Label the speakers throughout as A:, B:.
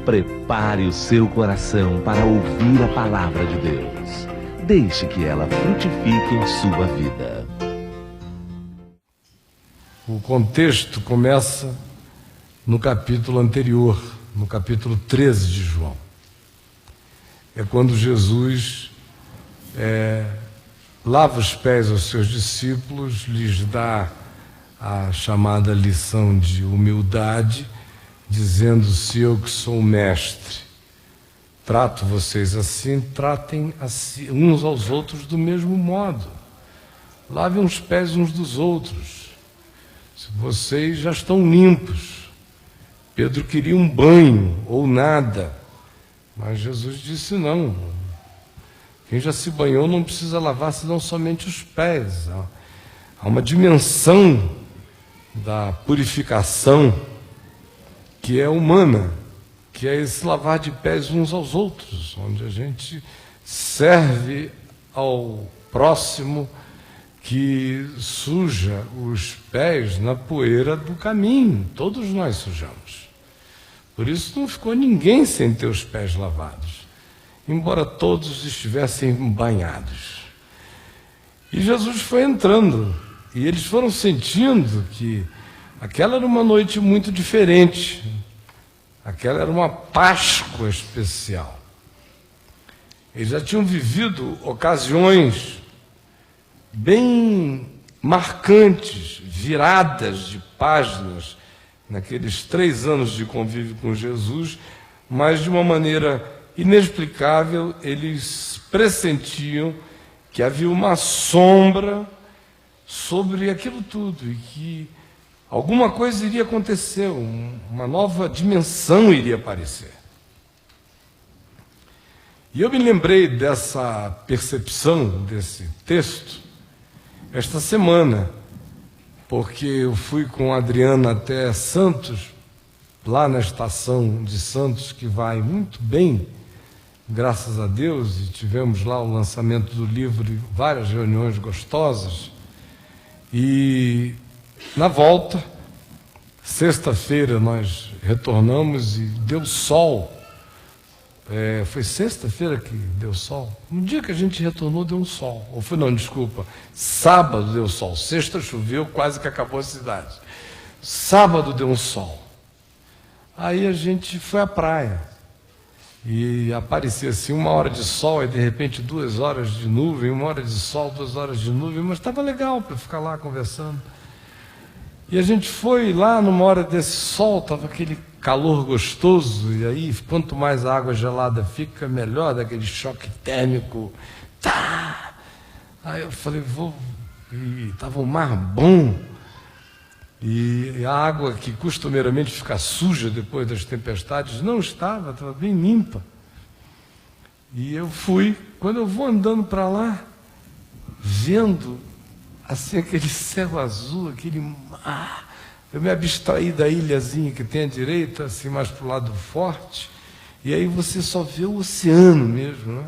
A: Prepare o seu coração para ouvir a palavra de Deus. Deixe que ela frutifique em sua vida.
B: O contexto começa no capítulo anterior, no capítulo 13 de João. É quando Jesus lava os pés aos seus discípulos, lhes dá a chamada lição de humildade, dizendo: se eu que sou o mestre trato vocês assim, tratem assim, uns aos outros do mesmo modo. Lavem os pés uns dos outros. Se vocês já estão limpos. Pedro queria um banho ou nada, mas Jesus disse não. Quem já se banhou não precisa lavar senão somente os pés. Há uma dimensão da purificação que é humana, que é esse lavar de pés uns aos outros, onde a gente serve ao próximo que suja os pés na poeira do caminho. Todos nós sujamos. Por isso não ficou ninguém sem ter os pés lavados, embora todos estivessem banhados. E Jesus foi entrando, e eles foram sentindo que aquela era uma noite muito diferente. Aquela era uma Páscoa especial. Eles já tinham vivido ocasiões bem marcantes, viradas de páginas, naqueles 3 anos de convívio com Jesus, mas de uma maneira inexplicável eles pressentiam que havia uma sombra sobre aquilo tudo e que alguma coisa iria acontecer, uma nova dimensão iria aparecer. E eu me lembrei dessa percepção, desse texto, esta semana, porque eu fui com a Adriana até Santos, lá na estação de Santos, que vai muito bem, graças a Deus, e tivemos lá o lançamento do livro e várias reuniões gostosas. E na volta, sexta-feira, nós retornamos e deu sol. Foi sexta-feira que deu sol? No dia que a gente retornou, deu um sol. Ou foi, não, desculpa, sábado deu sol. Sexta choveu, quase que acabou a cidade. Sábado deu um sol. Aí a gente foi à praia. E aparecia assim 1 hora de sol, e de repente 2 horas de nuvem, 1 hora de sol, 2 horas de nuvem, mas estava legal para ficar lá conversando. E a gente foi lá numa hora desse sol, estava aquele calor gostoso, e aí quanto mais a água gelada fica, melhor, daquele choque térmico. Tá! Aí eu falei, e estava um mar bom, e a água que costumeiramente fica suja depois das tempestades, não estava bem limpa. E eu fui, quando eu vou andando para lá, vendo assim aquele céu azul, aquele mar, eu me abstraí da ilhazinha que tem à direita, assim mais para o lado forte, e aí você só vê o oceano mesmo, né?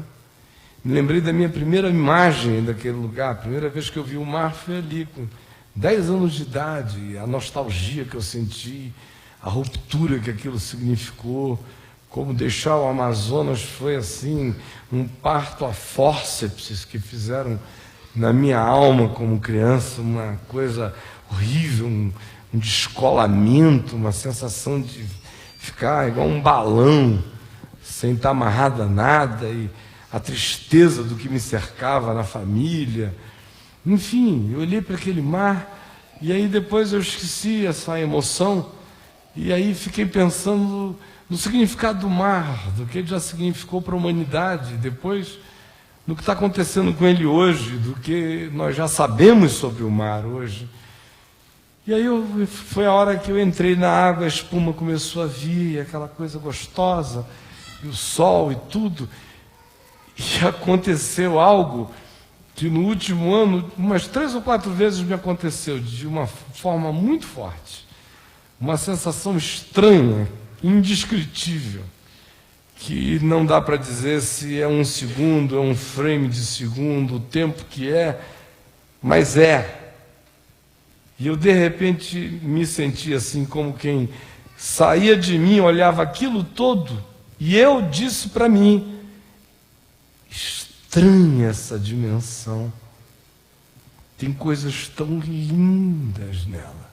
B: Me lembrei da minha primeira imagem daquele lugar, a primeira vez que eu vi o mar foi ali, com 10 anos de idade, a nostalgia que eu senti, a ruptura que aquilo significou, como deixar o Amazonas foi assim, um parto a fórceps que fizeram na minha alma como criança, uma coisa horrível, um descolamento, uma sensação de ficar igual um balão, sem estar amarrado a nada, e a tristeza do que me cercava na família. Enfim, eu olhei para aquele mar, e aí depois eu esqueci essa emoção, e aí fiquei pensando no significado do mar, do que ele já significou para a humanidade, depois no que está acontecendo com ele hoje, do que nós já sabemos sobre o mar hoje. E aí foi a hora que eu entrei na água, a espuma começou a vir, aquela coisa gostosa, e o sol e tudo. E aconteceu algo que no último ano, umas 3 ou 4 vezes me aconteceu, de uma forma muito forte. Uma sensação estranha, indescritível, que não dá para dizer se é 1 segundo, é um frame de segundo, o tempo que é, mas é. E eu, de repente, me senti assim como quem saía de mim, olhava aquilo todo, e eu disse para mim: estranha essa dimensão, tem coisas tão lindas nela,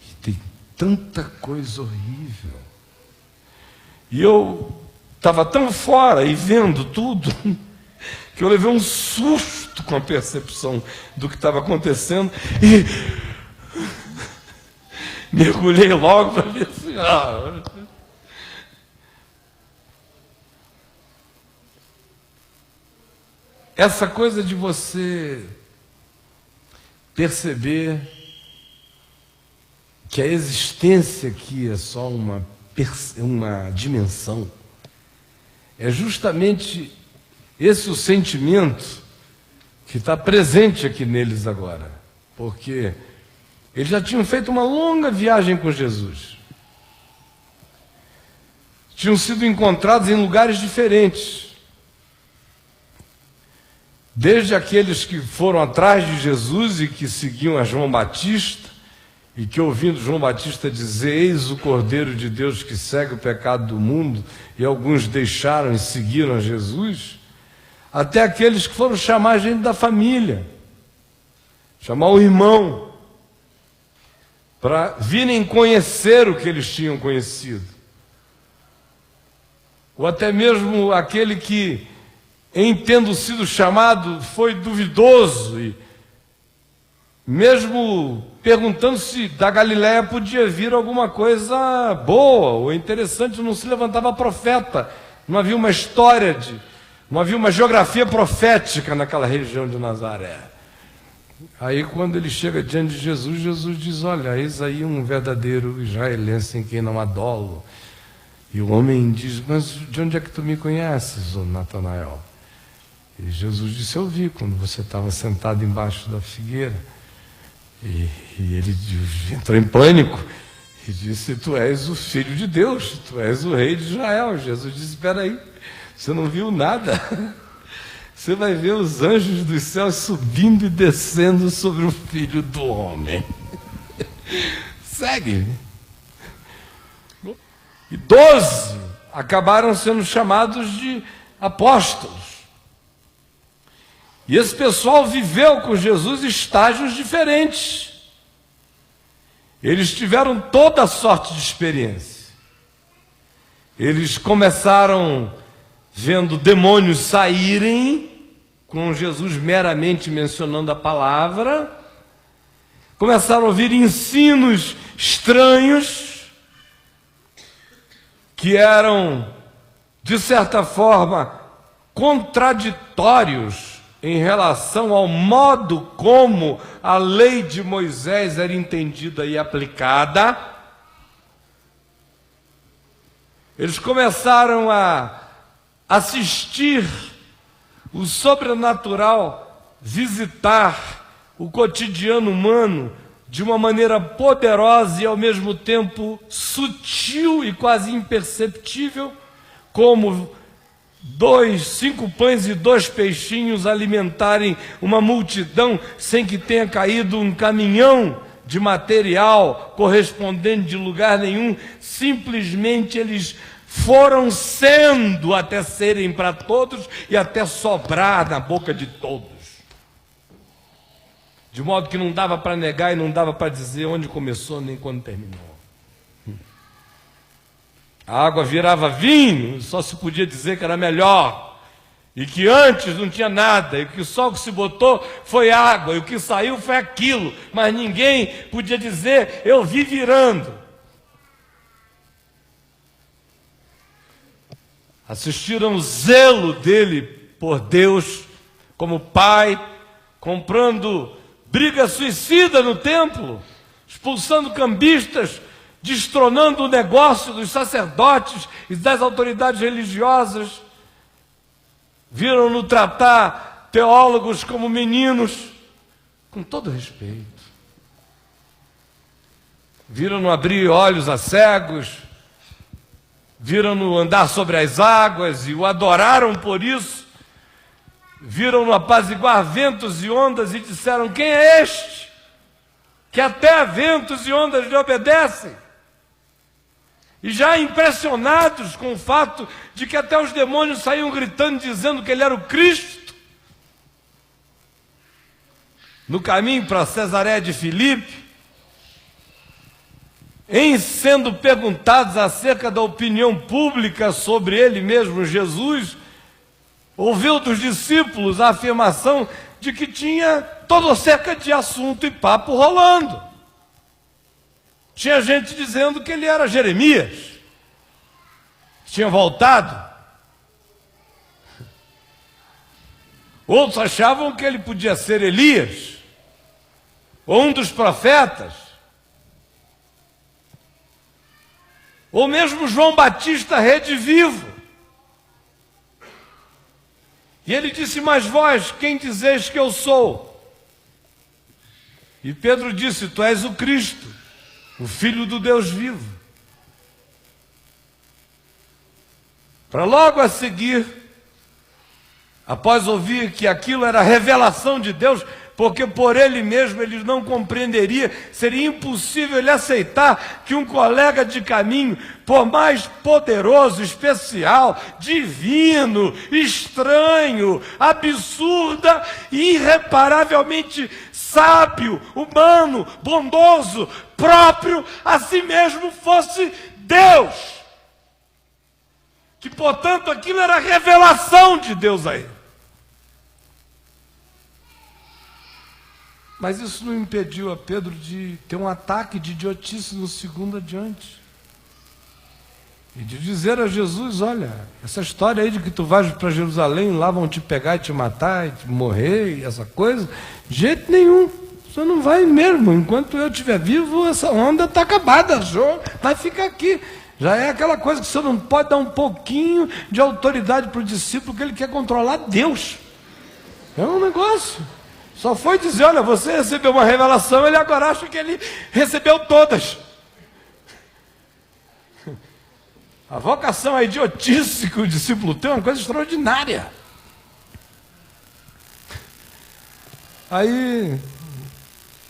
B: e tem tanta coisa horrível. E eu estava tão fora e vendo tudo, que eu levei um susto com a percepção do que estava acontecendo, e mergulhei logo para ver assim. Essa coisa de você perceber que a existência aqui é só uma dimensão, é justamente esse o sentimento que está presente aqui neles agora, porque eles já tinham feito uma longa viagem com Jesus, tinham sido encontrados em lugares diferentes, desde aqueles que foram atrás de Jesus e que seguiam a João Batista, e que, ouvindo João Batista dizer: eis o Cordeiro de Deus que segue o pecado do mundo, e alguns deixaram e seguiram a Jesus, até aqueles que foram chamar a gente da família, chamar o irmão, para virem conhecer o que eles tinham conhecido. Ou até mesmo aquele que, em tendo sido chamado, foi duvidoso e mesmo perguntando se da Galiléia podia vir alguma coisa boa ou interessante, não se levantava profeta, não havia uma história, não havia uma geografia profética naquela região de Nazaré. Aí quando ele chega diante de Jesus, Jesus diz: olha, eis aí um verdadeiro israelense em quem não há dolo. E o homem diz: mas de onde é que tu me conheces, ô Natanael? E Jesus disse: eu vi quando você estava sentado embaixo da figueira. E ele entrou em pânico e disse: tu és o Filho de Deus, tu és o Rei de Israel. Jesus disse: espera aí, você não viu nada? Você vai ver os anjos dos céus subindo e descendo sobre o Filho do Homem. Segue. E 12 acabaram sendo chamados de apóstolos. E esse pessoal viveu com Jesus estágios diferentes. Eles tiveram toda sorte de experiência. Eles começaram vendo demônios saírem, com Jesus meramente mencionando a palavra. Começaram a ouvir ensinos estranhos, que eram, de certa forma, contraditórios em relação ao modo como a lei de Moisés era entendida e aplicada. Eles começaram a assistir o sobrenatural visitar o cotidiano humano de uma maneira poderosa e ao mesmo tempo sutil e quase imperceptível, como 5 pães e 2 peixinhos alimentarem uma multidão sem que tenha caído um caminhão de material correspondente de lugar nenhum. Simplesmente eles foram sendo até serem para todos e até sobrar na boca de todos. De modo que não dava para negar e não dava para dizer onde começou nem quando terminou. A água virava vinho, só se podia dizer que era melhor. E que antes não tinha nada, e que só o que se botou foi água, e o que saiu foi aquilo. Mas ninguém podia dizer: eu vi virando. Assistiram o zelo dele por Deus, como pai, comprando briga suicida no templo, expulsando cambistas, destronando o negócio dos sacerdotes e das autoridades religiosas. Viram-no tratar teólogos como meninos, com todo respeito. Viram-no abrir olhos a cegos, viram-no andar sobre as águas e o adoraram por isso. Viram-no apaziguar ventos e ondas e disseram: quem é este, que até ventos e ondas lhe obedecem? E já impressionados com o fato de que até os demônios saíam gritando, dizendo que ele era o Cristo. No caminho para Cesareia de Filipe, em sendo perguntados acerca da opinião pública sobre ele mesmo, Jesus, ouviu dos discípulos a afirmação de que tinha todo cerca de assunto e papo rolando. Tinha gente dizendo que ele era Jeremias, que tinha voltado. Outros achavam que ele podia ser Elias, ou um dos profetas, ou mesmo João Batista redivivo. E ele disse: mas vós, quem dizeis que eu sou? E Pedro disse: tu és o Cristo, o Filho do Deus vivo. Para logo a seguir, após ouvir que aquilo era revelação de Deus, porque por ele mesmo ele não compreenderia, seria impossível ele aceitar que um colega de caminho, por mais poderoso, especial, divino, estranho, absurda e irreparavelmente sábio, humano, bondoso, próprio a si mesmo, fosse Deus. Que, portanto, aquilo era revelação de Deus a ele. Mas isso não impediu a Pedro de ter um ataque de idiotice no segundo adiante. E de dizer a Jesus: olha, essa história aí de que tu vais para Jerusalém, lá vão te pegar e te matar, e te morrer, e essa coisa, de jeito nenhum. Você não vai mesmo. Enquanto eu estiver vivo, essa onda está acabada. Vai ficar aqui. Já é aquela coisa que você não pode dar um pouquinho de autoridade para o discípulo, que ele quer controlar Deus. É um negócio. Só foi dizer: olha, você recebeu uma revelação, ele agora acha que ele recebeu todas. A vocação a idiotice que o discípulo tem é uma coisa extraordinária. Aí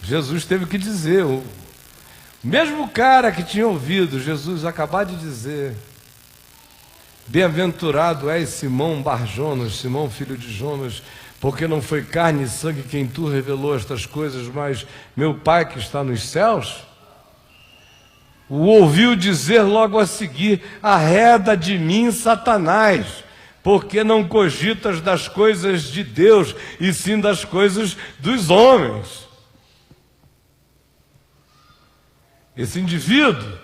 B: Jesus teve que dizer, o mesmo cara que tinha ouvido Jesus acabar de dizer: bem-aventurado és Simão Bar-Jonas, Simão filho de Jonas, porque não foi carne e sangue quem tu revelou estas coisas, mas meu Pai que está nos céus, o ouviu dizer logo a seguir: arreda de mim, Satanás, porque não cogitas das coisas de Deus, e sim das coisas dos homens. Esse indivíduo,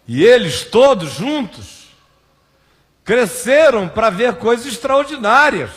B: e eles todos juntos, cresceram para ver coisas extraordinárias,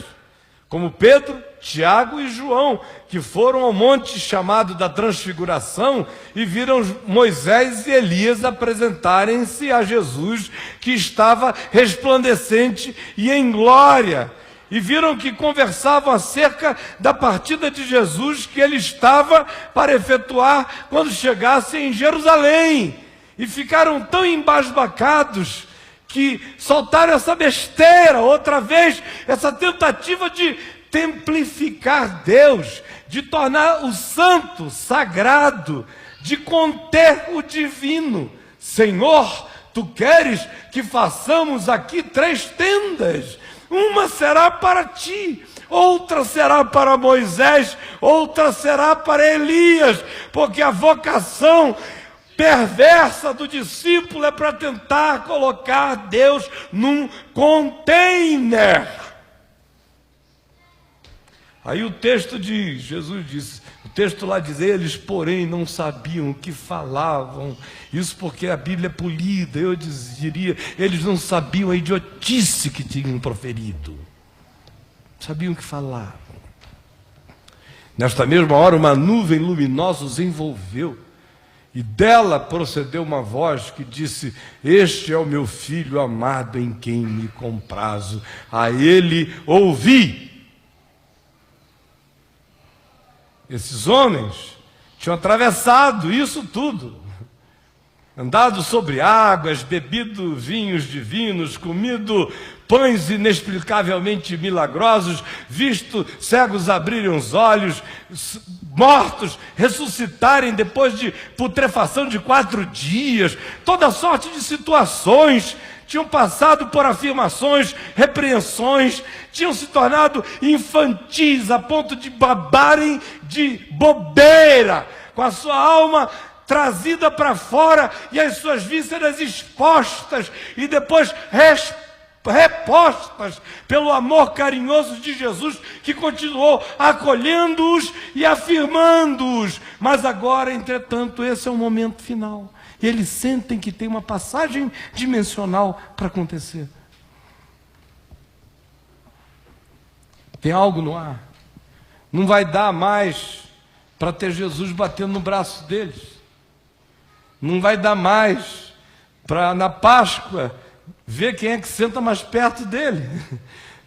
B: como Pedro, Tiago e João, que foram ao monte chamado da Transfiguração e viram Moisés e Elias apresentarem-se a Jesus, que estava resplandecente e em glória, e viram que conversavam acerca da partida de Jesus que ele estava para efetuar quando chegasse em Jerusalém, e ficaram tão embasbacados que soltaram essa besteira outra vez, essa tentativa de templificar Deus, de tornar o santo sagrado, de conter o divino. Senhor, tu queres que façamos aqui 3 tendas, uma será para ti, outra será para Moisés, outra será para Elias, porque a vocação perversa do discípulo é para tentar colocar Deus num container. Aí o texto de Jesus disse, o texto lá diz: eles porém não sabiam o que falavam. Isso porque a Bíblia é polida. Eu diria, eles não sabiam a idiotice que tinham proferido, sabiam o que falavam. Nesta mesma hora uma nuvem luminosa os envolveu, e dela procedeu uma voz que disse: este é o meu filho amado, em quem me comprazo, a ele ouvi. Esses homens tinham atravessado isso tudo, andado sobre águas, bebido vinhos divinos, comido pães inexplicavelmente milagrosos, visto cegos abrirem os olhos, mortos ressuscitarem depois de putrefação de 4 dias, toda sorte de situações. Tinham passado por afirmações, repreensões, tinham se tornado infantis a ponto de babarem de bobeira, com a sua alma trazida para fora e as suas vísceras expostas e depois repostas pelo amor carinhoso de Jesus, que continuou acolhendo-os e afirmando-os. Mas agora, entretanto, esse é o momento final. E eles sentem que tem uma passagem dimensional para acontecer. Tem algo no ar. Não vai dar mais para ter Jesus batendo no braço deles. Não vai dar mais para, na Páscoa, ver quem é que senta mais perto dele.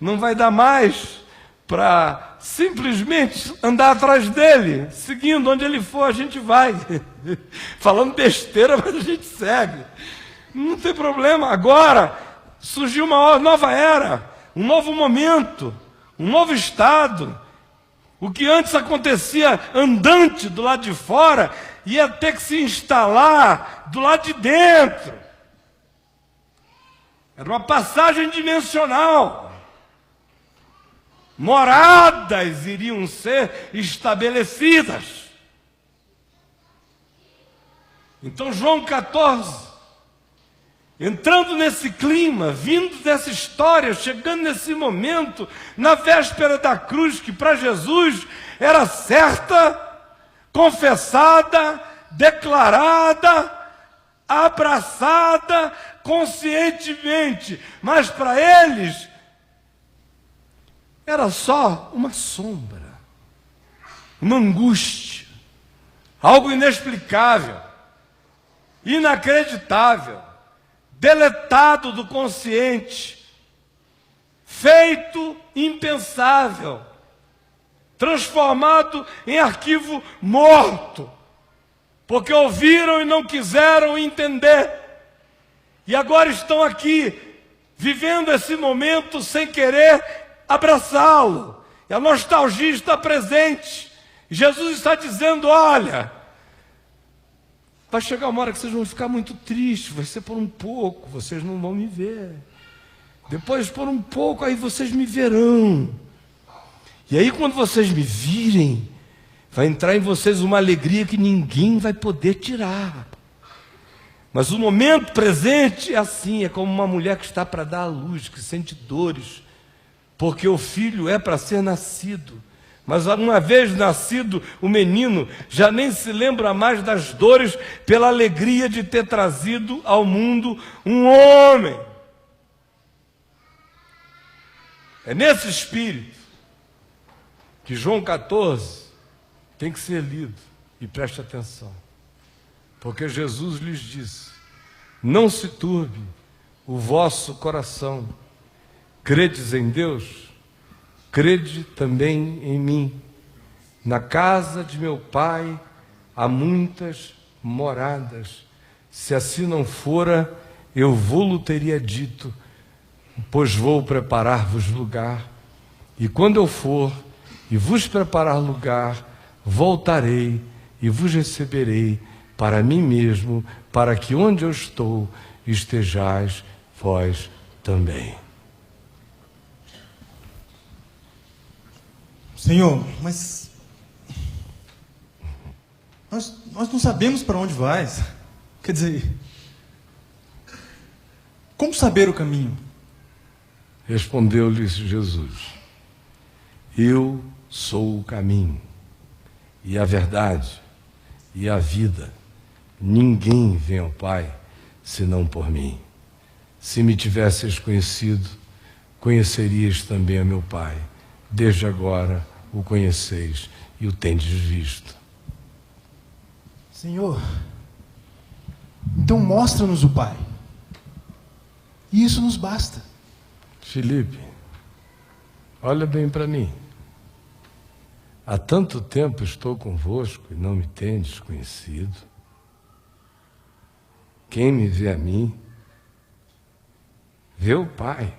B: Não vai dar mais para simplesmente andar atrás dele, seguindo onde ele for, a gente vai. Falando besteira, mas a gente segue. Não tem problema. Agora surgiu uma nova era, um novo momento, um novo estado. O que antes acontecia andante do lado de fora, ia ter que se instalar do lado de dentro. Era uma passagem dimensional. Moradas iriam ser estabelecidas. Então João 14, entrando nesse clima, vindo dessa história, chegando nesse momento, na véspera da cruz, que para Jesus era certa, confessada, declarada, abraçada conscientemente, mas para eles era só uma sombra, uma angústia, algo inexplicável, inacreditável, deletado do consciente, feito impensável, transformado em arquivo morto, porque ouviram e não quiseram entender, e agora estão aqui, vivendo esse momento sem querer abraçá-lo, e a nostalgia está presente. Jesus está dizendo: olha, vai chegar uma hora que vocês vão ficar muito tristes, vai ser por um pouco, vocês não vão me ver, depois por um pouco, aí vocês me verão, e aí quando vocês me virem, vai entrar em vocês uma alegria que ninguém vai poder tirar. Mas o momento presente é assim, é como uma mulher que está para dar à luz, que sente dores, porque o filho é para ser nascido, mas uma vez nascido o menino, já nem se lembra mais das dores pela alegria de ter trazido ao mundo um homem. É nesse espírito que João 14 tem que ser lido, e preste atenção, porque Jesus lhes disse: não se turbe o vosso coração, credes em Deus, crede também em mim. Na casa de meu Pai há muitas moradas. Se assim não fora, eu vou-lo teria dito, pois vou preparar-vos lugar. E quando eu for e vos preparar lugar, voltarei e vos receberei para mim mesmo, para que onde eu estou estejais vós também.
C: Senhor, mas nós não sabemos para onde vais. Quer dizer, como saber o caminho?
B: Respondeu-lhes Jesus: eu sou o caminho, e a verdade, e a vida. Ninguém vem ao Pai, senão por mim. Se me tivesseis conhecido, conhecerias também a meu Pai. Desde agora o conheceis e o tendes visto.
C: Senhor, então mostra-nos o Pai. E isso nos basta.
B: Filipe, olha bem para mim. Há tanto tempo estou convosco e não me tendes conhecido. Quem me vê a mim, vê o Pai.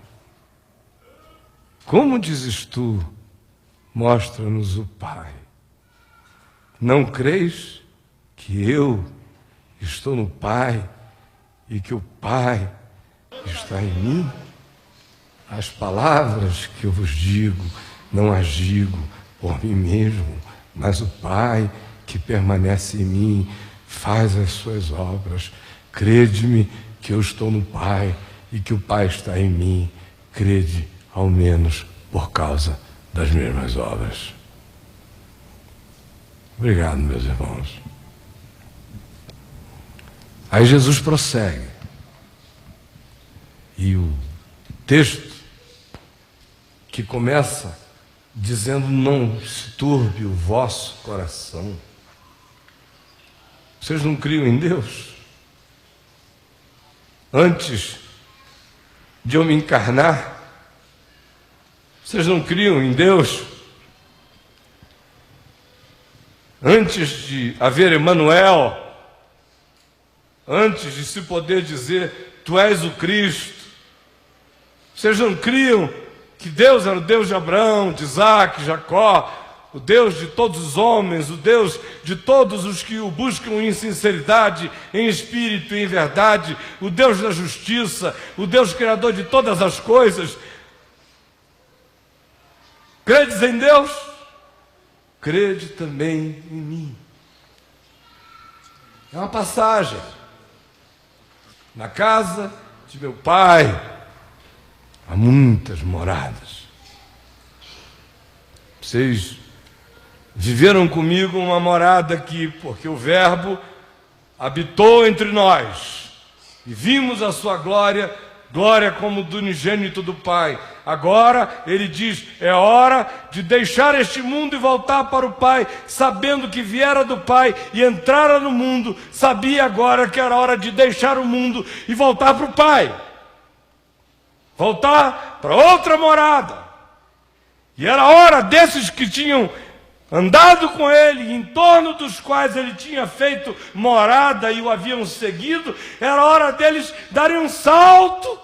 B: Como dizes tu, mostra-nos o Pai. Não creis que eu estou no Pai e que o Pai está em mim? As palavras que eu vos digo, não as digo por mim mesmo, mas o Pai que permanece em mim faz as suas obras. Crede-me que eu estou no Pai e que o Pai está em mim. Crede, ao menos, por causa das mesmas obras. Obrigado, meus irmãos. Aí Jesus prossegue. E o texto que começa dizendo: não se turbe o vosso coração. Vocês não criam em Deus? Antes de eu me encarnar, vocês não criam em Deus? Antes de haver Emanuel, antes de se poder dizer, tu és o Cristo, vocês não criam que Deus era o Deus de Abraão, de Isaac, Jacó, o Deus de todos os homens, o Deus de todos os que o buscam em sinceridade, em espírito e em verdade, o Deus da justiça, o Deus criador de todas as coisas? Credes em Deus? Crede também em mim. É uma passagem. Na casa de meu Pai há muitas moradas. Vocês viveram comigo uma morada aqui, porque o Verbo habitou entre nós e vimos a sua glória, glória como do unigênito do Pai. Agora, ele diz, é hora de deixar este mundo e voltar para o Pai, sabendo que viera do Pai e entrara no mundo, sabia agora que era hora de deixar o mundo e voltar para o Pai. Voltar para outra morada. E era hora desses que tinham andado com ele, em torno dos quais ele tinha feito morada e o haviam seguido, era hora deles darem um salto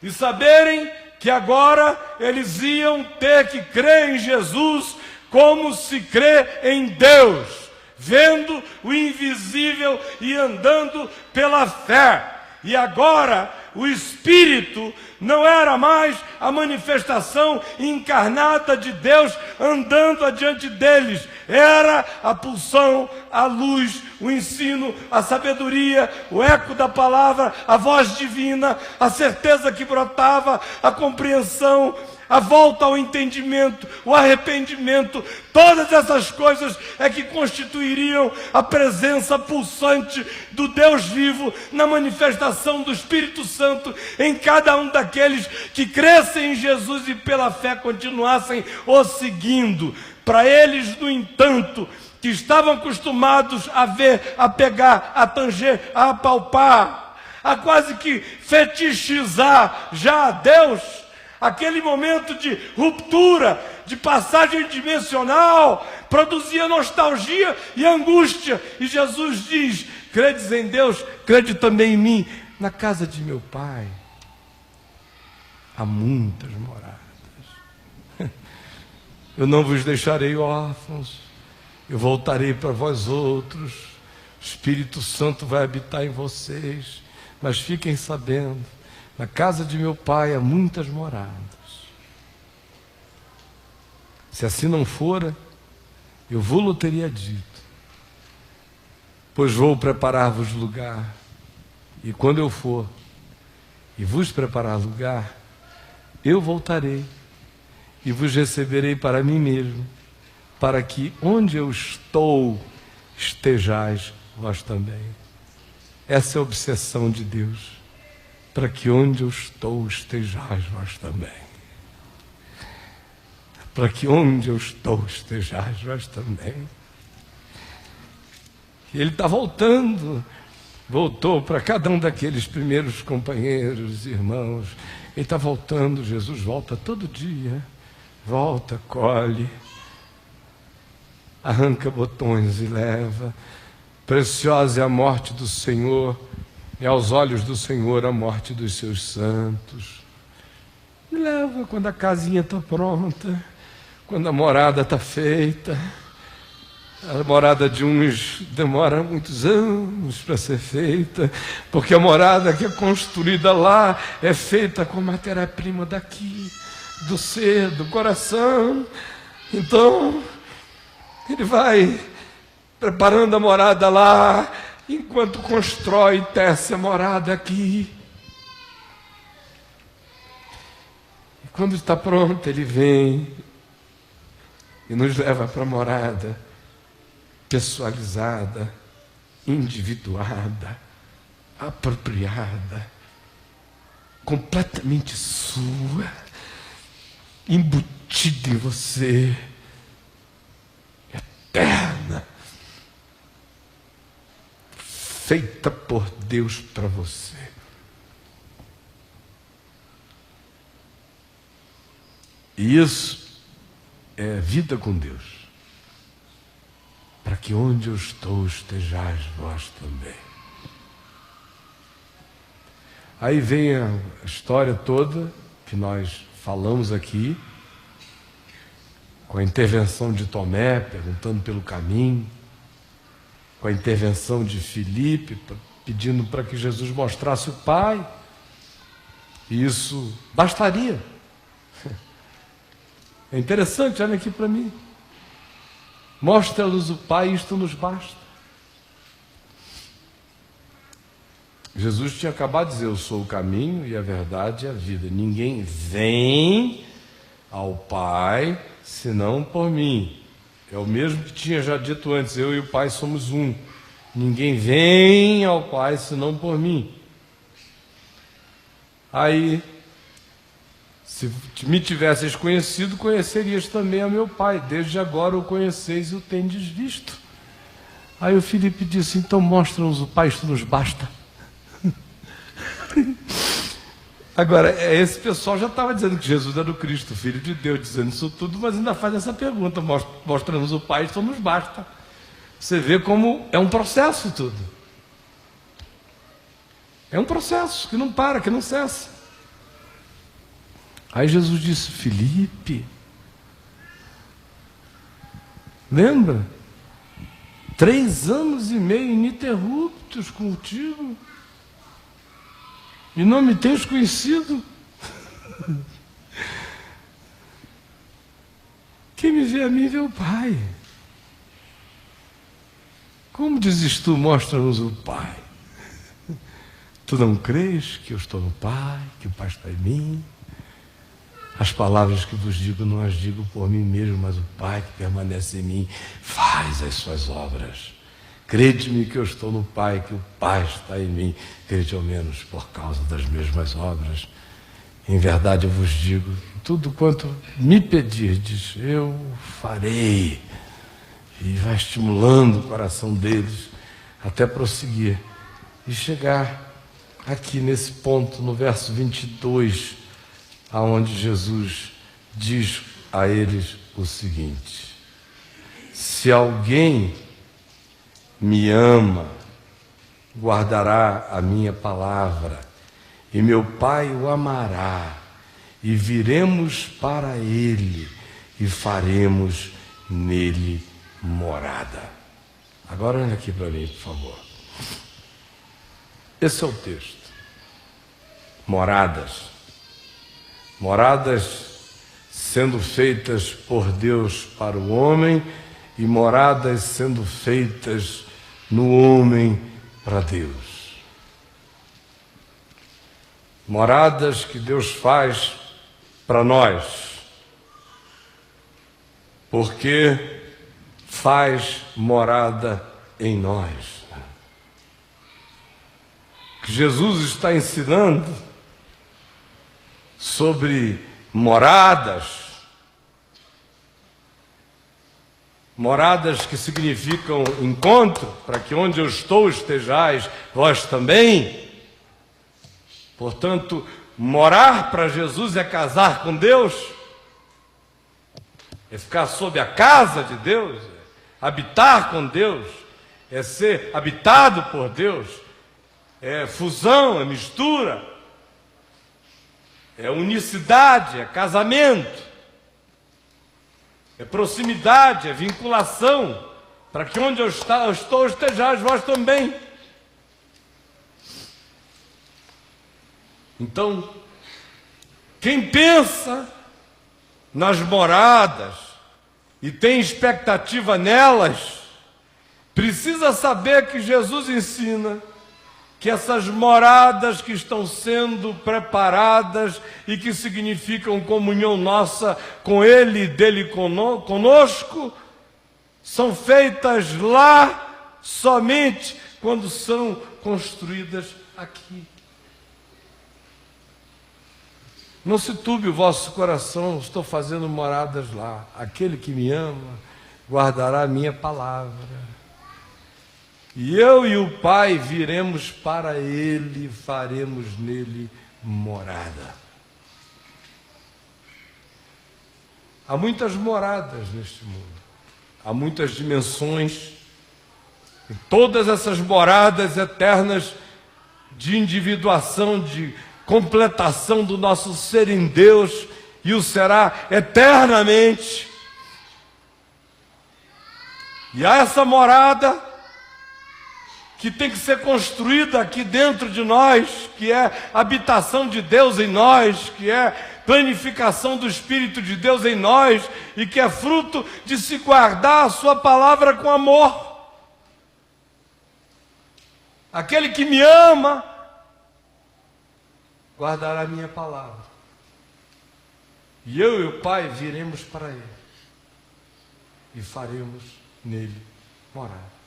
B: e saberem que agora eles iam ter que crer em Jesus como se crê em Deus, vendo o invisível e andando pela fé. E agora o Espírito não era mais a manifestação encarnada de Deus andando adiante deles. Era a pulsão, a luz, o ensino, a sabedoria, o eco da palavra, a voz divina, a certeza que brotava, a compreensão, a volta ao entendimento, o arrependimento. Todas essas coisas é que constituiriam a presença pulsante do Deus vivo na manifestação do Espírito Santo em cada um daqueles que crescem em Jesus e pela fé continuassem o seguindo. Para eles, no entanto, que estavam acostumados a ver, a pegar, a tanger, a apalpar, a quase que fetichizar já a Deus, aquele momento de ruptura, de passagem dimensional, produzia nostalgia e angústia. E Jesus diz, credes em Deus, crede também em mim. Na casa de meu Pai há muitas moradas. Eu não vos deixarei órfãos, eu voltarei para vós outros. O Espírito Santo vai habitar em vocês. Mas fiquem sabendo, na casa de meu Pai há muitas moradas. Se assim não fora, eu vou-lo teria dito. Pois vou preparar-vos lugar. E quando eu for e vos preparar lugar, eu voltarei e vos receberei para mim mesmo, para que onde eu estou, estejais vós também. Essa é a obsessão de Deus. Para que onde eu estou, estejais vós também. Para que onde eu estou, estejais vós também. E ele está voltando. Voltou para cada um daqueles primeiros companheiros, irmãos. Ele está voltando, Jesus volta todo dia. Volta, colhe, arranca botões e leva. Preciosa é a morte do Senhor, e aos olhos do Senhor a morte dos seus santos. Me leva quando a casinha está pronta, quando a morada está feita. A morada de uns demora muitos anos para ser feita, porque a morada que é construída lá é feita com matéria-prima daqui, do ser, do coração. Então, ele vai preparando a morada lá, enquanto constrói e tece a morada aqui. E quando está pronto, ele vem e nos leva para a morada pessoalizada, individuada, apropriada, completamente sua, embutida em você, eterna, feita por Deus para você. E isso é vida com Deus. Para que onde eu estou estejais vós também. Aí vem a história toda que nós falamos aqui, com a intervenção de Tomé, perguntando pelo caminho, com a intervenção de Filipe, pedindo para que Jesus mostrasse o Pai, e isso bastaria. É interessante, olha aqui para mim. Mostra-nos o Pai, isto nos basta. Jesus tinha acabado de dizer: eu sou o caminho e a verdade e a vida. Ninguém vem ao Pai senão por mim. É o mesmo que tinha já dito antes: eu e o Pai somos um. Ninguém vem ao Pai senão por mim. Aí, se me tivesseis conhecido, conhecerias também a meu Pai. Desde agora o conheceis e o tendes visto. Aí o Filipe disse: então mostra-nos o Pai, isto nos basta. Agora, esse pessoal já estava dizendo que Jesus era o Cristo, o Filho de Deus, dizendo isso tudo, mas ainda faz essa pergunta: mostra-nos o Pai, isto nos basta. Você vê como é um processo tudo. É um processo que não para, que não cessa. Aí Jesus disse: Filipe, lembra? 3 anos e meio ininterruptos contigo, e não me tens conhecido? Quem me vê a mim vê o Pai. Como dizes tu: mostra-nos o Pai? Tu não crês que eu estou no Pai, que o Pai está em mim? As palavras que vos digo não as digo por mim mesmo, mas o Pai que permanece em mim faz as suas obras. Crede-me que eu estou no Pai, que o Pai está em mim. Crede ao menos por causa das mesmas obras. Em verdade eu vos digo: tudo quanto me pedirdes, eu farei. E vai estimulando o coração deles até prosseguir e chegar aqui nesse ponto, no verso 22, aonde Jesus diz a eles o seguinte: se alguém me ama, guardará a minha palavra, e meu Pai o amará, e viremos para ele, e faremos nele morada. Agora olha aqui para mim, por favor. Esse é o texto. Moradas. Moradas sendo feitas por Deus para o homem, e moradas sendo feitas no homem para Deus. Moradas que Deus faz para nós, porque faz morada em nós. Que Jesus está ensinando sobre moradas. Moradas que significam encontro, para que onde eu estou estejais vós também. Portanto, morar para Jesus é casar com Deus, é ficar sob a casa de Deus, é habitar com Deus, é ser habitado por Deus, é fusão, é mistura, é unicidade, é casamento, é proximidade, é vinculação, para que onde eu estou estejais vós também. Então, quem pensa nas moradas e tem expectativa nelas, precisa saber que Jesus ensina que essas moradas que estão sendo preparadas e que significam comunhão nossa com Ele e dele conosco, são feitas lá somente quando são construídas aqui. Não se turbe o vosso coração, estou fazendo moradas lá. Aquele que me ama guardará a minha palavra. E eu e o Pai viremos para Ele e faremos nele morada. Há muitas moradas neste mundo. Há muitas dimensões. E todas essas moradas eternas de individuação, de completação do nosso ser em Deus, e o será eternamente. E há essa morada que tem que ser construída aqui dentro de nós, que é habitação de Deus em nós, que é planificação do Espírito de Deus em nós, e que é fruto de se guardar a sua palavra com amor. Aquele que me ama guardará a minha palavra. E eu e o Pai viremos para Ele e faremos nele morada.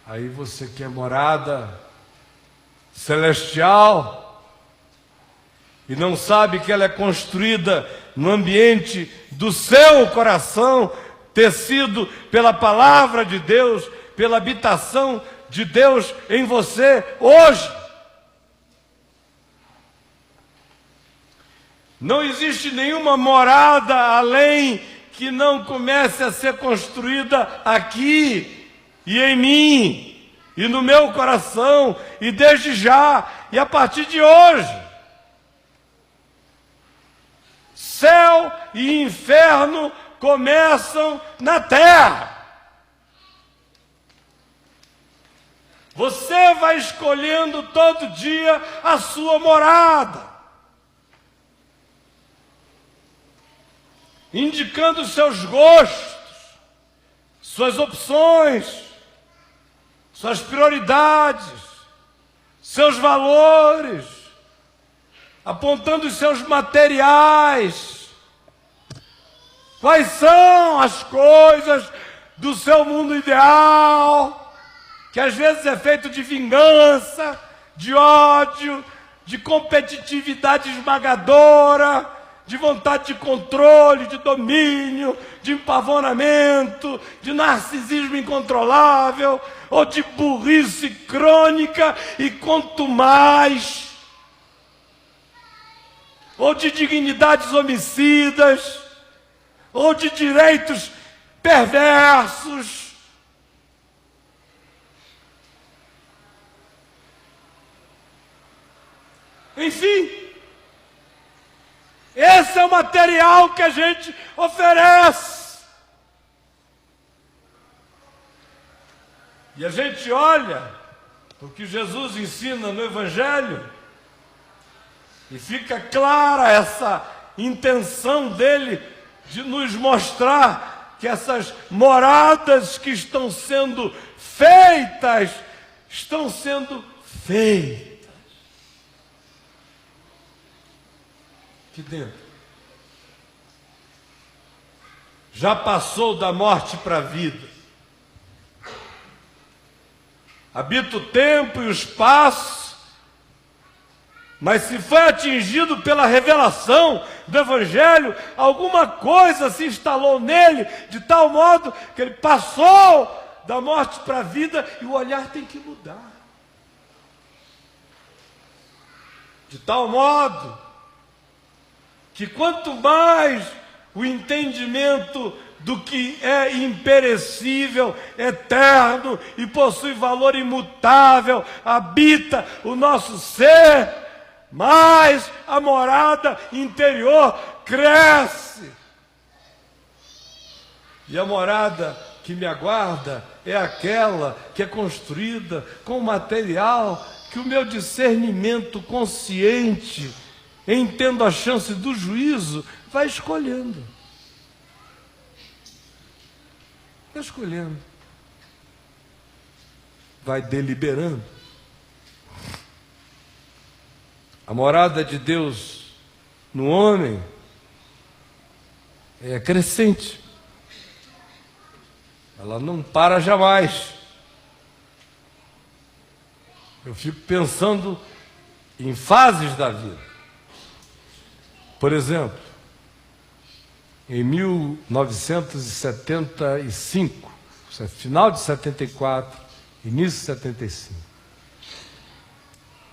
B: Aí você quer morada celestial e não sabe que ela é construída no ambiente do seu coração, tecido pela palavra de Deus, pela habitação de Deus em você hoje. Não existe nenhuma morada além que não comece a ser construída aqui e em mim e no meu coração, e desde já e a partir de hoje. Céu e inferno começam na terra. Você vai escolhendo todo dia a sua morada, indicando seus gostos, suas opções, suas prioridades, seus valores, apontando os seus materiais. Quais são as coisas do seu mundo ideal, que às vezes é feito de vingança, de ódio, de competitividade esmagadora, de vontade de controle, de domínio, de empavonamento, de narcisismo incontrolável, ou de burrice crônica e contumaz, ou de dignidades homicidas, ou de direitos perversos. Enfim, esse é o material que a gente oferece. E a gente olha o que Jesus ensina no Evangelho e fica clara essa intenção dele de nos mostrar que essas moradas que estão sendo feitas, estão sendo feitas aqui dentro. Já passou da morte para a vida. Habita o tempo e o espaço, mas se foi atingido pela revelação do Evangelho, alguma coisa se instalou nele, de tal modo que ele passou da morte para a vida, e o olhar tem que mudar. De tal modo que quanto mais o entendimento do que é imperecível, eterno e possui valor imutável habita o nosso ser, mais a morada interior cresce. E a morada que me aguarda é aquela que é construída com material que o meu discernimento consciente, em tendo a chance do juízo, vai escolhendo. Vai escolhendo. Vai deliberando. A morada de Deus no homem é crescente. Ela não para jamais. Eu fico pensando em fases da vida. Por exemplo, em 1975, final de 74, início de 75,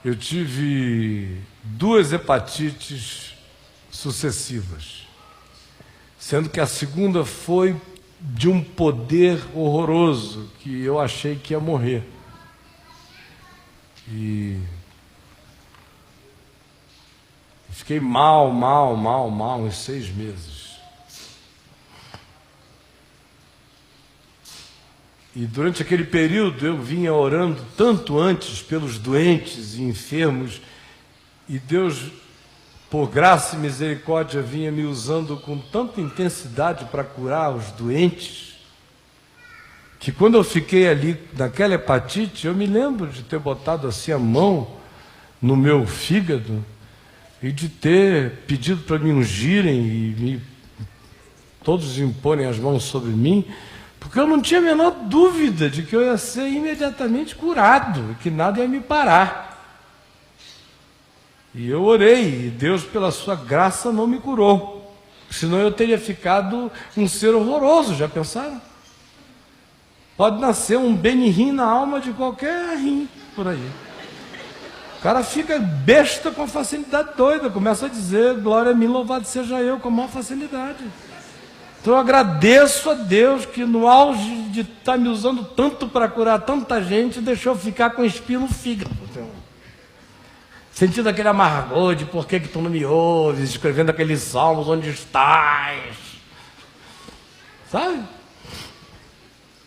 B: eu tive 2 hepatites sucessivas, sendo que a segunda foi de um poder horroroso, que eu achei que ia morrer. E fiquei mal uns 6 meses. E durante aquele período eu vinha orando tanto antes pelos doentes e enfermos, e Deus, por graça e misericórdia, vinha me usando com tanta intensidade para curar os doentes, que quando eu fiquei ali naquela hepatite, eu me lembro de ter botado assim a mão no meu fígado e de ter pedido para me ungirem e todos imporem as mãos sobre mim, porque eu não tinha a menor dúvida de que eu ia ser imediatamente curado, que nada ia me parar. E eu orei, e Deus, pela sua graça, não me curou. Senão eu teria ficado um ser horroroso, já pensaram? Pode nascer um Benihim na alma de qualquer rim por aí. O cara fica besta com facilidade doida, começa a dizer, glória a mim, louvado seja eu, com a maior facilidade. Então eu agradeço a Deus que no auge de estar me usando tanto para curar tanta gente, deixou eu ficar com espinho no fígado. Sentindo aquele amargor de por que tu não me ouves, escrevendo aqueles salmos, onde estás? Sabe?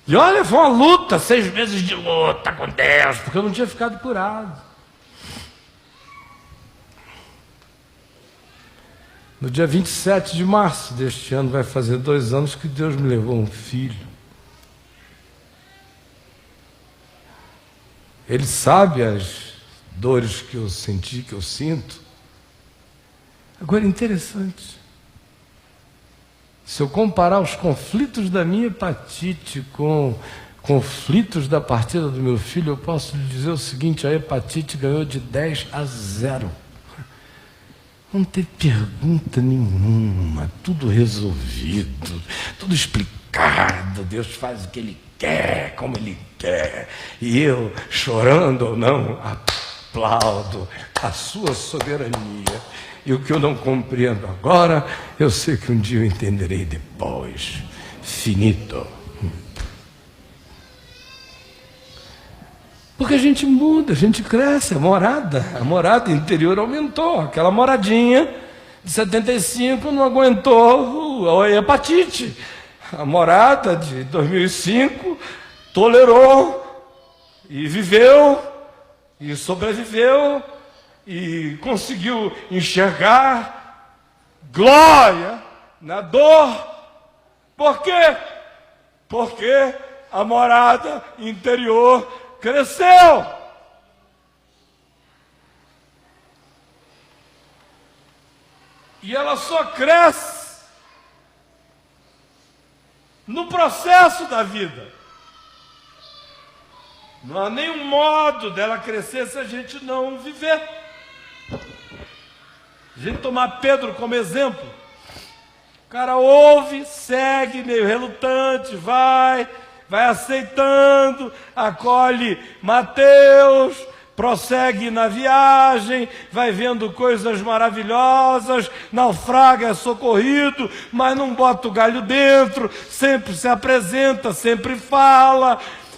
B: E olha, foi uma luta, 6 meses de luta com Deus, porque eu não tinha ficado curado. No dia 27 de março deste ano, vai fazer 2 anos que Deus me levou um filho. Ele sabe as dores que eu senti, que eu sinto. Agora, interessante. Se eu comparar os conflitos da minha hepatite com conflitos da partida do meu filho, eu posso lhe dizer o seguinte: a hepatite ganhou de 10-0. Não teve pergunta nenhuma, tudo resolvido, tudo explicado. Deus faz o que Ele quer, como Ele quer. E eu, chorando ou não, aplaudo a sua soberania. E o que eu não compreendo agora, eu sei que um dia eu entenderei depois. Finito. Porque a gente muda, a gente cresce, a morada interior aumentou. Aquela moradinha de 75 não aguentou a hepatite. A morada de 2005 tolerou e viveu e sobreviveu e conseguiu enxergar glória na dor. Por quê? Porque a morada interior cresceu. E ela só cresce no processo da vida. Não há nenhum modo dela crescer se a gente não viver. A gente tomar Pedro como exemplo. O cara ouve, segue, meio relutante, vai aceitando, acolhe Mateus, prossegue na viagem, vai vendo coisas maravilhosas, naufraga, é socorrido, mas não bota o galho dentro, sempre se apresenta, sempre fala,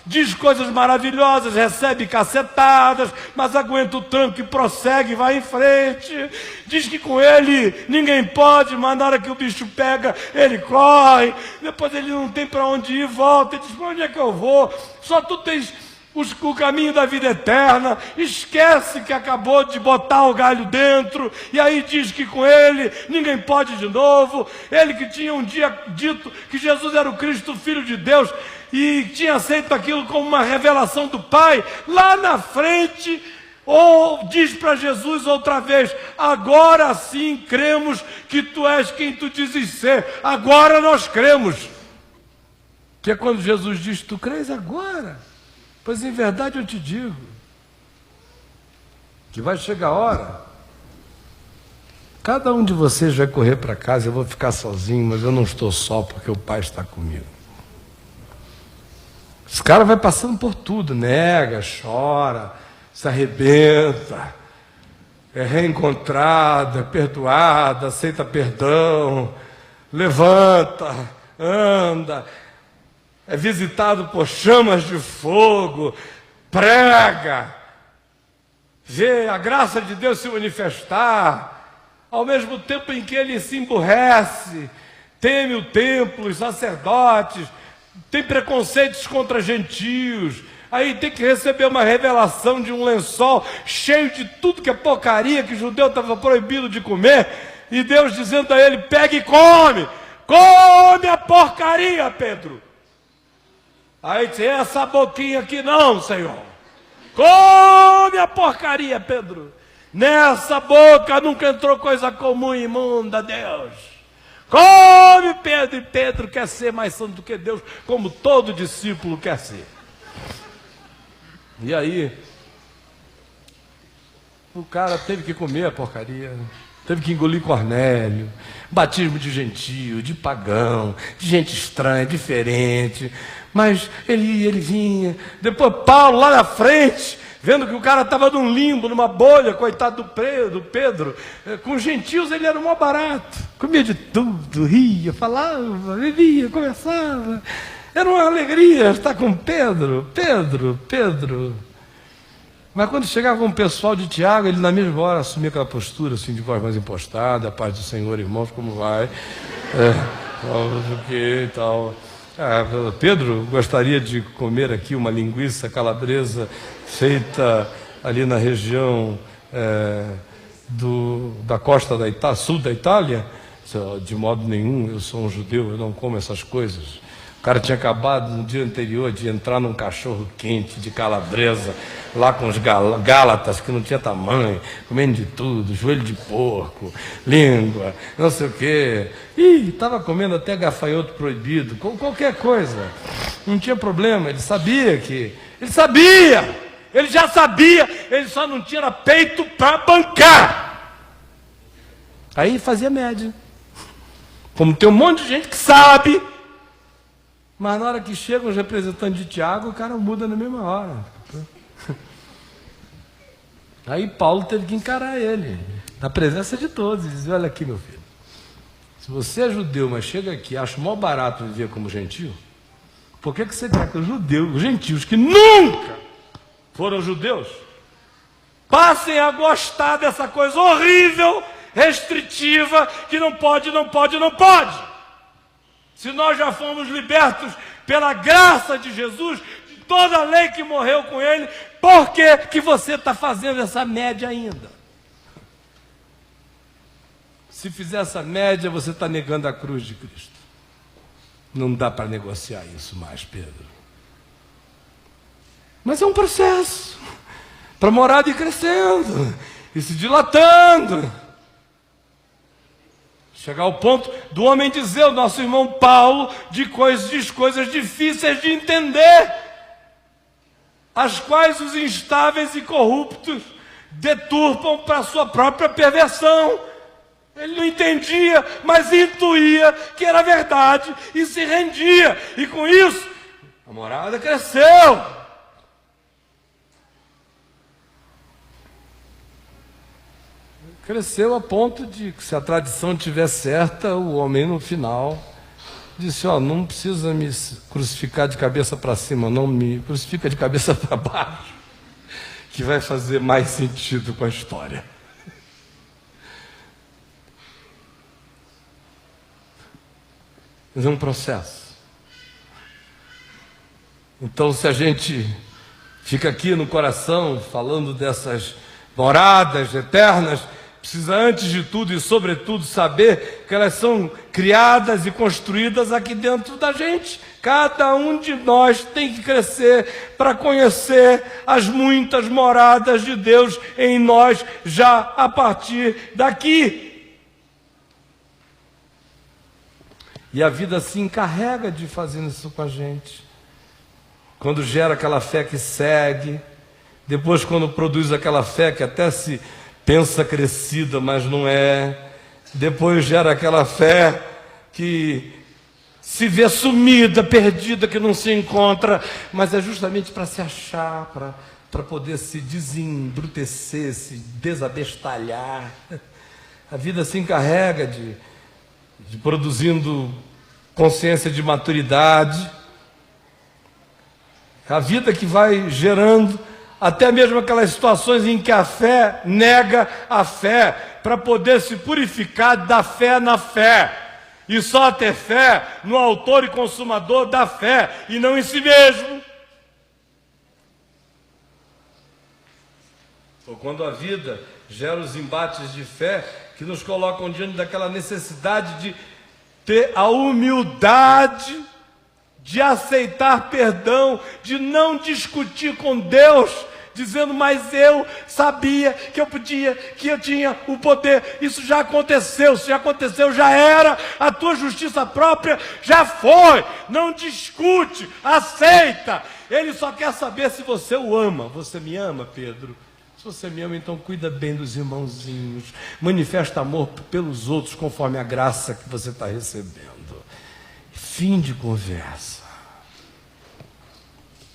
B: diz coisas maravilhosas, recebe cacetadas, mas aguenta o tranco e prossegue, vai em frente. Diz que com ele ninguém pode, mas na hora que o bicho pega, ele corre. Depois ele não tem para onde ir, volta. Ele diz: para onde é que eu vou? Só tu tens o caminho da vida eterna. Esquece que acabou de botar o galho dentro. E aí diz que com ele ninguém pode de novo. Ele que tinha um dia dito que Jesus era o Cristo, o Filho de Deus, e tinha aceito aquilo como uma revelação do Pai, lá na frente, diz para Jesus outra vez: agora sim cremos que tu és quem tu dizes ser, agora nós cremos. Que é quando Jesus diz: tu crês agora? Pois em verdade eu te digo que vai chegar a hora, cada um de vocês vai correr para casa, eu vou ficar sozinho, mas eu não estou só, porque o Pai está comigo. Esse cara vai passando por tudo, nega, chora, se arrebenta, é reencontrado, é perdoado, aceita perdão, levanta, anda, é visitado por chamas de fogo, prega, vê a graça de Deus se manifestar, ao mesmo tempo em que ele se emburrece, teme o templo, os sacerdotes, tem preconceitos contra gentios, aí tem que receber uma revelação de um lençol cheio de tudo que é porcaria, que o judeu estava proibido de comer, e Deus dizendo a ele: pega e come a porcaria, Pedro. Aí diz: essa boquinha aqui não, Senhor, come a porcaria, Pedro, nessa boca nunca entrou coisa comum e imunda, Deus. Come, Pedro. E Pedro quer ser mais santo do que Deus, como todo discípulo quer ser. E aí, o cara teve que comer a porcaria, teve que engolir Cornélio, batismo de gentio, de pagão, de gente estranha, diferente. Mas ele vinha. Depois Paulo lá na frente, vendo que o cara estava num limbo, numa bolha, coitado do Pedro. Com os gentios ele era o maior barato, comia de tudo, ria, falava, vivia, conversava. Era uma alegria estar com Pedro. Mas quando chegava com o pessoal de Tiago, ele na mesma hora assumia aquela postura assim, de voz mais impostada: a paz do Senhor, irmãos, como vai? O que e tal. Pedro gostaria de comer aqui uma linguiça calabresa feita ali na região da costa da Itália, sul da Itália. De modo nenhum, eu sou um judeu, eu não como essas coisas. O cara tinha acabado no dia anterior de entrar num cachorro quente de calabresa, lá com os gálatas que não tinha tamanho, comendo de tudo, joelho de porco, língua, não sei o quê. E estava comendo até gafanhoto proibido, qualquer coisa. Não tinha problema, ele sabia, ele já sabia, ele só não tinha peito para bancar. Aí fazia média. Como tem um monte de gente que sabe, mas na hora que chegam os representantes de Tiago, o cara muda na mesma hora. Aí Paulo teve que encarar ele, na presença de todos, e dizer: olha aqui, meu filho, se você é judeu, mas chega aqui, acha mó barato viver como gentio, por que você quer que os judeus, os gentios que nunca foram judeus, passem a gostar dessa coisa horrível, restritiva, que não pode? Se nós já fomos libertos pela graça de Jesus, de toda a lei que morreu com ele, por que você está fazendo essa média ainda? Se fizer essa média, você está negando a cruz de Cristo. Não dá para negociar isso mais, Pedro. Mas é um processo para morar e crescendo e se dilatando. Chegar ao ponto do homem dizer, o nosso irmão Paulo, diz coisas difíceis de entender, as quais os instáveis e corruptos deturpam para a sua própria perversão. Ele não entendia, mas intuía que era verdade e se rendia. E com isso, a morada cresceu. Cresceu a ponto de que, se a tradição estiver certa, o homem no final disse, não precisa me crucificar de cabeça para cima, não, me crucifica de cabeça para baixo, que vai fazer mais sentido com a história. Mas é um processo. Então, se a gente fica aqui no coração falando dessas moradas eternas, precisa antes de tudo e sobretudo saber que elas são criadas e construídas aqui dentro da gente. Cada um de nós tem que crescer para conhecer as muitas moradas de Deus em nós já a partir daqui. E a vida se encarrega de fazer isso com a gente. Quando gera aquela fé que segue, depois quando produz aquela fé que até se pensa crescida, mas não é, depois gera aquela fé que se vê sumida, perdida, que não se encontra, mas é justamente para se achar, para poder se desembrutecer, se desabestalhar. A vida se encarrega de produzindo consciência de maturidade. A vida que vai gerando até mesmo aquelas situações em que a fé nega a fé, para poder se purificar da fé na fé, e só ter fé no autor e consumador da fé, e não em si mesmo. Ou quando a vida gera os embates de fé que nos colocam diante daquela necessidade de ter a humildade de aceitar perdão, de não discutir com Deus, dizendo, mas eu sabia que eu podia, que eu tinha o poder. Isso já aconteceu, se já aconteceu, já era. A tua justiça própria já foi. Não discute, aceita. Ele só quer saber se você o ama. Você me ama, Pedro? Se você me ama, então cuida bem dos irmãozinhos. Manifesta amor pelos outros conforme a graça que você está recebendo. Fim de conversa.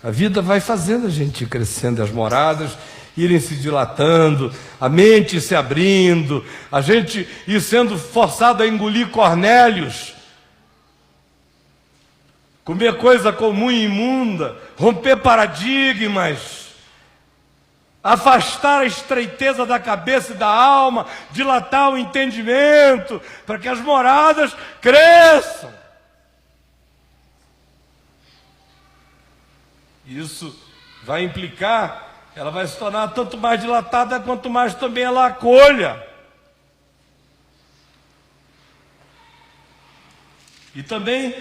B: A vida vai fazendo a gente ir crescendo, as moradas irem se dilatando, a mente se abrindo, a gente ir sendo forçado a engolir Cornélios, comer coisa comum e imunda, romper paradigmas, afastar a estreiteza da cabeça e da alma, dilatar o entendimento, para que as moradas cresçam. Isso vai implicar, ela vai se tornar tanto mais dilatada quanto mais também ela acolha. E também,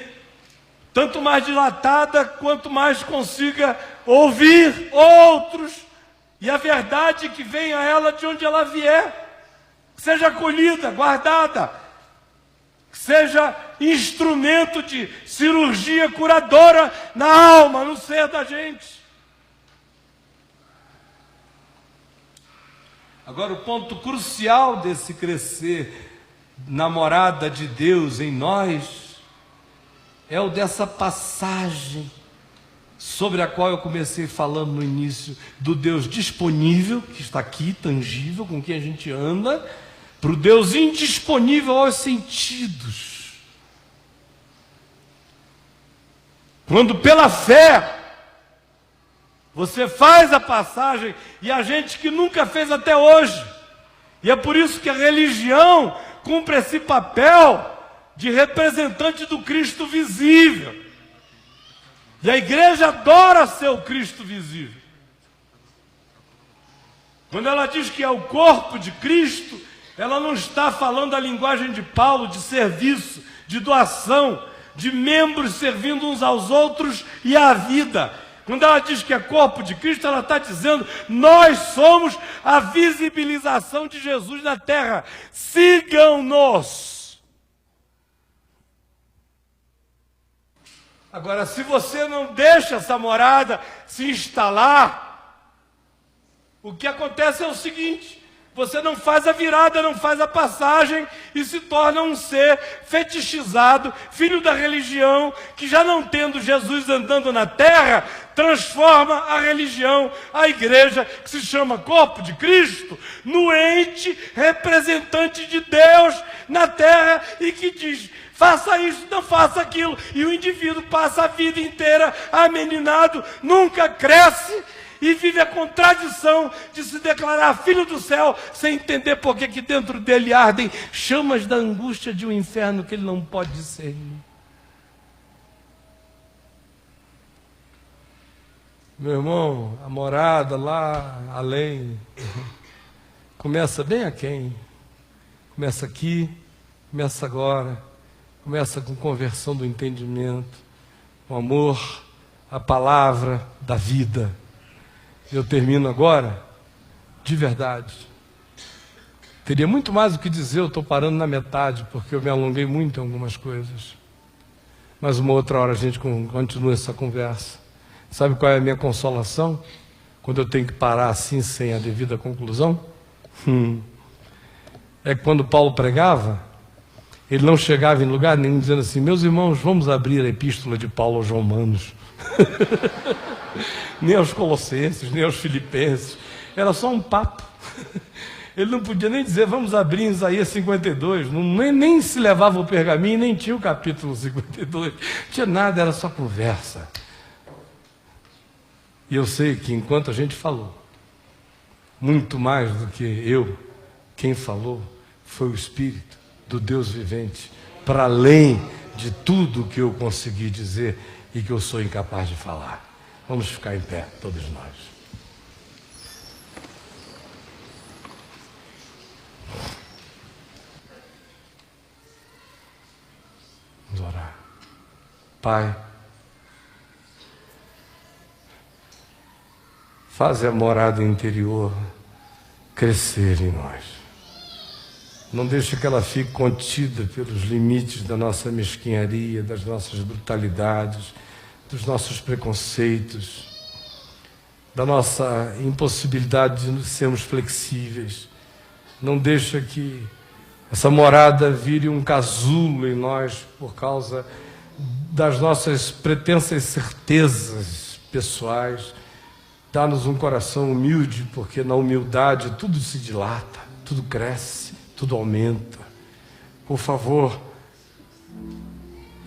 B: tanto mais dilatada quanto mais consiga ouvir outros, e a verdade que venha a ela de onde ela vier, seja acolhida, guardada, seja instrumento de cirurgia curadora na alma, no ser da gente. Agora, o ponto crucial desse crescer na morada de Deus em nós é o dessa passagem sobre a qual eu comecei falando no início, do Deus disponível, que está aqui, tangível, com quem a gente anda, para o Deus indisponível aos sentidos. Quando pela fé você faz a passagem, e a gente que nunca fez até hoje, e é por isso que a religião cumpre esse papel de representante do Cristo visível, e a igreja adora ser o Cristo visível. Quando ela diz que é o corpo de Cristo, ela não está falando a linguagem de Paulo, de serviço, de doação, de membros servindo uns aos outros e à vida. Quando ela diz que é corpo de Cristo, ela está dizendo, nós somos a visibilização de Jesus na terra. Sigam-nos. Agora, se você não deixa essa morada se instalar, o que acontece é o seguinte: Você não faz a virada, não faz a passagem e se torna um ser fetichizado, filho da religião, que já não tendo Jesus andando na terra, transforma a religião, a igreja, que se chama corpo de Cristo, no ente representante de Deus na terra e que diz: faça isso, não faça aquilo. E o indivíduo passa a vida inteira ameninado, nunca cresce e vive a contradição de se declarar filho do céu, sem entender por que dentro dele ardem chamas da angústia de um inferno que ele não pode discernir. Meu irmão, a morada lá além começa bem aquém. Começa aqui, começa agora, começa com conversão do entendimento, o amor, a palavra da vida. Eu termino agora, de verdade. Teria muito mais o que dizer, eu estou parando na metade, porque eu me alonguei muito em algumas coisas. Mas uma outra hora a gente continua essa conversa. Sabe qual é a minha consolação? Quando eu tenho que parar assim, sem a devida conclusão? É que quando Paulo pregava, ele não chegava em lugar nenhum dizendo assim: meus irmãos, vamos abrir a epístola de Paulo aos Romanos. Nem aos Colossenses, nem aos Filipenses. Era só um papo. Ele não podia nem dizer: vamos abrir em Isaías 52. Nem se levava o pergaminho, nem tinha o capítulo 52. Não tinha nada, era só conversa. E eu sei que enquanto a gente falou, muito mais do que eu, quem falou foi o Espírito do Deus vivente, para além de tudo que eu consegui dizer e que eu sou incapaz de falar. Vamos ficar em pé, todos nós. Vamos orar. Pai, faz a morada interior crescer em nós. Não deixe que ela fique contida pelos limites da nossa mesquinharia, das nossas brutalidades, dos nossos preconceitos, da nossa impossibilidade de sermos flexíveis. Não deixa que essa morada vire um casulo em nós por causa das nossas pretensas certezas pessoais. Dá-nos um coração humilde, porque na humildade tudo se dilata, tudo cresce, tudo aumenta. Por favor,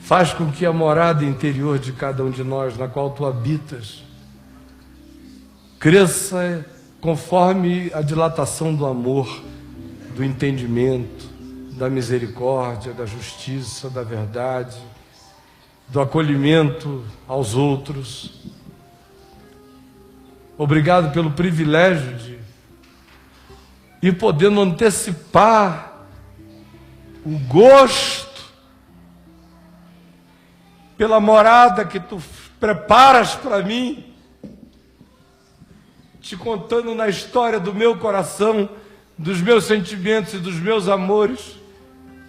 B: faz com que a morada interior de cada um de nós, na qual tu habitas, cresça conforme a dilatação do amor, do entendimento, da misericórdia, da justiça, da verdade, do acolhimento aos outros. Obrigado pelo privilégio de ir podendo antecipar o gosto pela morada que tu preparas para mim, te contando na história do meu coração, dos meus sentimentos e dos meus amores,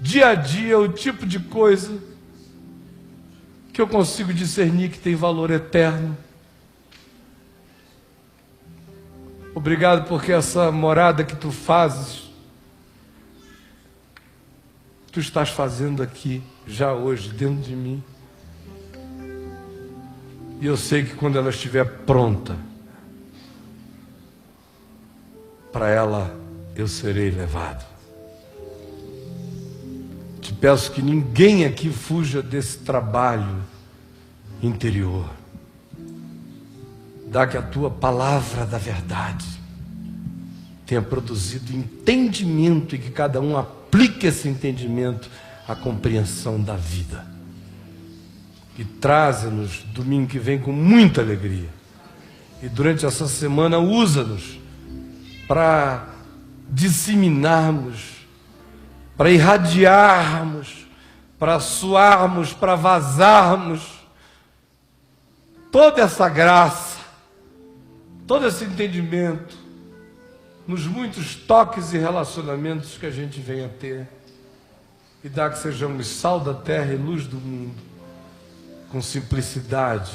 B: dia a dia, o tipo de coisa que eu consigo discernir que tem valor eterno. Obrigado porque essa morada que tu fazes, tu estás fazendo aqui, já hoje, dentro de mim. E eu sei que quando ela estiver pronta, para ela eu serei levado. Te peço que ninguém aqui fuja desse trabalho interior. Dá que a tua palavra da verdade tenha produzido entendimento e que cada um aplique esse entendimento à compreensão da vida. E traze-nos domingo que vem com muita alegria. E durante essa semana usa-nos para disseminarmos, para irradiarmos, para suarmos, para vazarmos toda essa graça, todo esse entendimento, nos muitos toques e relacionamentos que a gente vem a ter, e dá que sejamos sal da terra e luz do mundo, com simplicidade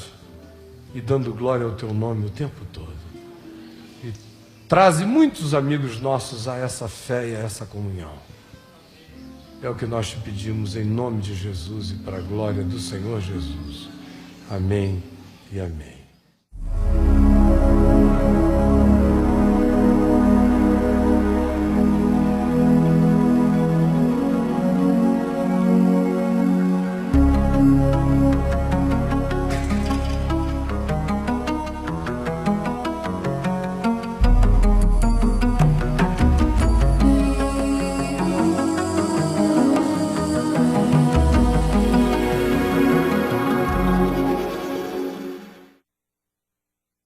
B: e dando glória ao teu nome o tempo todo. E traze muitos amigos nossos a essa fé e a essa comunhão. É o que nós te pedimos em nome de Jesus e para a glória do Senhor Jesus. Amém e amém.